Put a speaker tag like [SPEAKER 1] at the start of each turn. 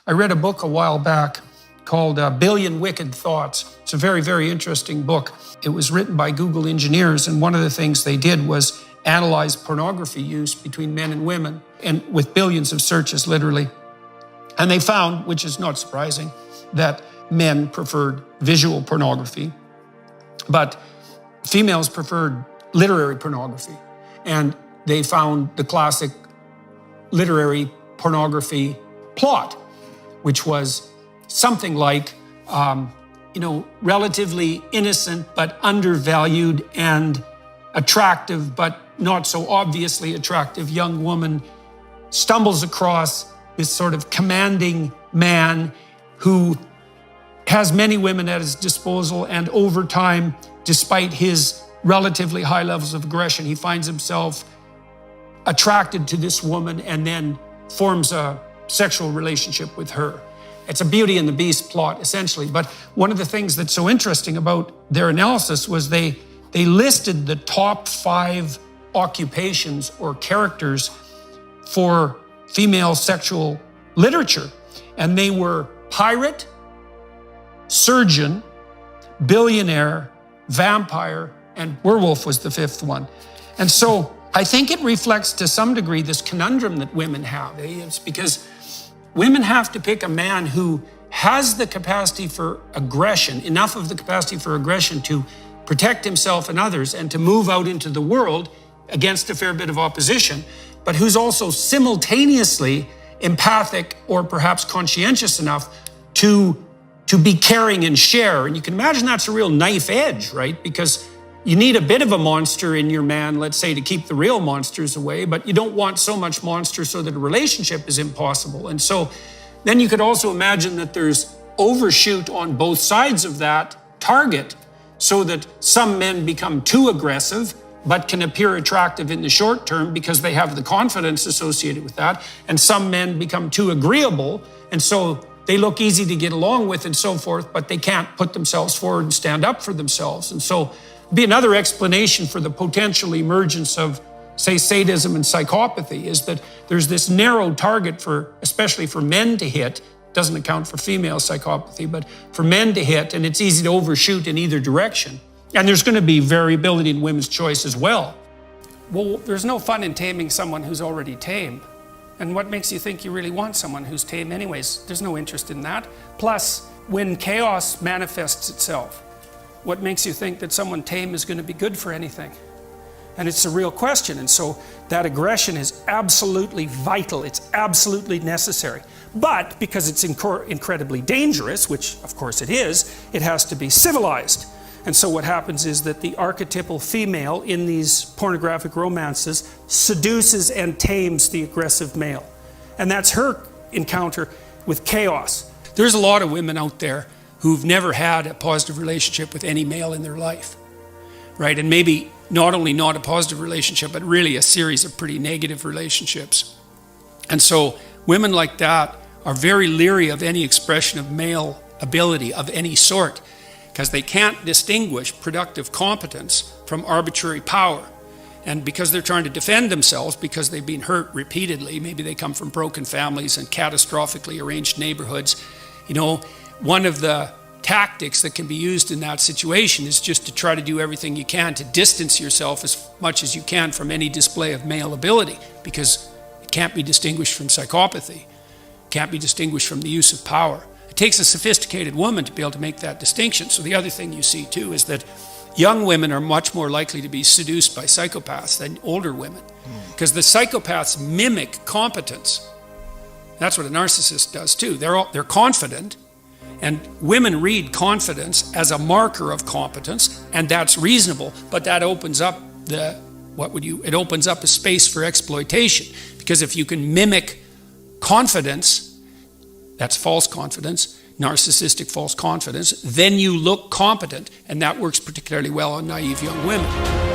[SPEAKER 1] I read a book a while back called A Billion Wicked Thoughts. It's a very, very interesting book. It was written by Google engineers, and one of the things they did was analyze pornography use between men and women, and with billions of searches, literally. And they found, which is not surprising, that men preferred visual pornography, but females preferred literary pornography. And they found the classic literary pornography plot, which was something like, relatively innocent but undervalued and attractive but not so obviously attractive young woman stumbles across this sort of commanding man who has many women at his disposal, and over time, despite his relatively high levels of aggression, he finds himself attracted to this woman and then forms a sexual relationship with her. It's a Beauty and the Beast plot, essentially. But one of the things that's so interesting about their analysis was they listed the top 5 occupations or characters for female sexual literature. And they were pirate, surgeon, billionaire, vampire, and werewolf was the 5th one. And so I think it reflects to some degree this conundrum that women have. It's because women have to pick a man who has the capacity for aggression, enough of the capacity for aggression to protect himself and others and to move out into the world against a fair bit of opposition, but who's also simultaneously empathic or perhaps conscientious enough to be caring and share. And you can imagine that's a real knife edge, right? Because you need a bit of a monster in your man, let's say, to keep the real monsters away, but you don't want so much monster so that a relationship is impossible. And so then you could also imagine that there's overshoot on both sides of that target, so that some men become too aggressive, but can appear attractive in the short term because they have the confidence associated with that. And some men become too agreeable, and so they look easy to get along with and so forth, but they can't put themselves forward and stand up for themselves. And so be another explanation for the potential emergence of, say, sadism and psychopathy is that there's this narrow target for, especially for men to hit, doesn't account for female psychopathy, but for men to hit, and it's easy to overshoot in either direction. And there's going to be variability in women's choice as well. Well, there's no fun in taming someone who's already tame. And what makes you think you really want someone who's tame anyways? There's no interest in that. Plus, when chaos manifests itself, what makes you think that someone tame is going to be good for anything? And it's a real question. And so that aggression is absolutely vital. It's absolutely necessary. But because it's incredibly dangerous, which of course it is, it has to be civilized. And so what happens is that the archetypal female in these pornographic romances seduces and tames the aggressive male. And that's her encounter with chaos. There's a lot of women out there who've never had a positive relationship with any male in their life, right? And maybe not only not a positive relationship, but really a series of pretty negative relationships. And so women like that are very leery of any expression of male ability of any sort, because they can't distinguish productive competence from arbitrary power. And because they're trying to defend themselves, because they've been hurt repeatedly, maybe they come from broken families and catastrophically arranged neighborhoods, one of the tactics that can be used in that situation is just to try to do everything you can to distance yourself as much as you can from any display of male ability, because it can't be distinguished from psychopathy, can't be distinguished from the use of power. It takes a sophisticated woman to be able to make that distinction. So the other thing you see too is that young women are much more likely to be seduced by psychopaths than older women, because the psychopaths mimic competence. That's what a narcissist does too. They're confident, and women read confidence as a marker of competence, and that's reasonable, but that opens up it opens up a space for exploitation, because if you can mimic confidence, that's false confidence, narcissistic false confidence, then you look competent, and that works particularly well on naive young women.